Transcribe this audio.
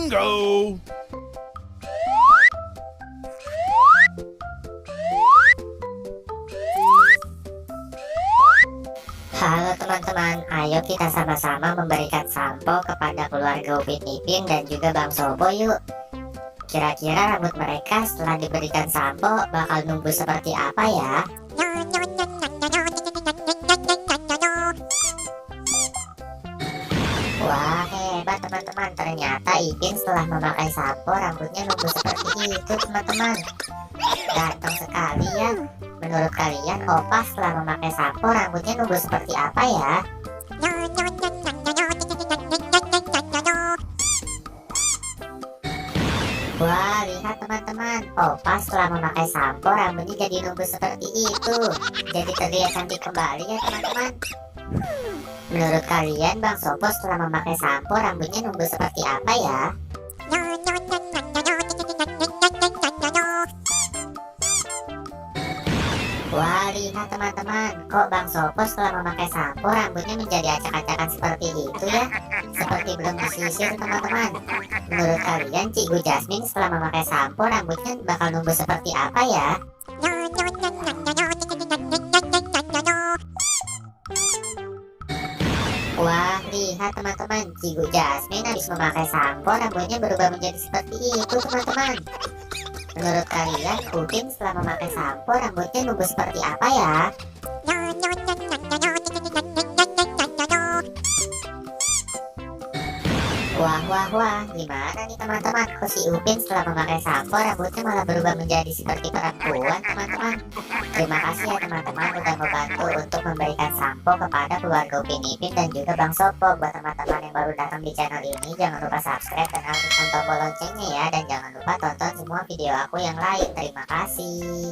Bingo! Halo teman-teman, ayo kita sama-sama memberikan sampo kepada keluarga Upin Ipin dan juga Bang Sobo yuk. Kira-kira rambut mereka setelah diberikan sampo bakal numbuh seperti apa ya? Wah, hebat teman-teman, ternyata Ipin setelah memakai sampo rambutnya numbuh seperti itu teman-teman. Ganteng sekali ya. Menurut kalian Opa setelah memakai sampo rambutnya numbuh seperti apa ya? Wah, lihat teman-teman, Opa setelah memakai sampo rambutnya jadi numbuh seperti itu. Jadi terlihat cantik kembali ya teman-teman. Menurut kalian Bang Sopo setelah memakai sampo rambutnya numbuh seperti apa ya? Wah, lihat teman-teman, kok Bang Sopo setelah memakai sampo rambutnya menjadi acak-acakan seperti itu ya? Seperti belum disisir teman-teman. Menurut kalian Cikgu Jasmine setelah memakai sampo rambutnya bakal numbuh seperti apa ya? Wah, lihat teman-teman, Cikgu Jasmine habis memakai sampo rambutnya berubah menjadi seperti itu teman-teman. Menurut kalian Upin setelah memakai sampo rambutnya numbuh seperti apa ya? Wah, gimana nih teman-teman? Kok si Upin setelah memakai sampo rambutnya malah berubah menjadi seperti perempuan teman-teman? Terima kasih ya teman-teman udah membantu untuk memberikan sampo kepada keluarga Upin Ipin dan juga Bang Sopo. Buat teman-teman yang baru datang di channel ini, jangan lupa subscribe dan aktifkan tombol loncengnya ya. Dan jangan lupa tonton semua video aku yang lain. Terima kasih.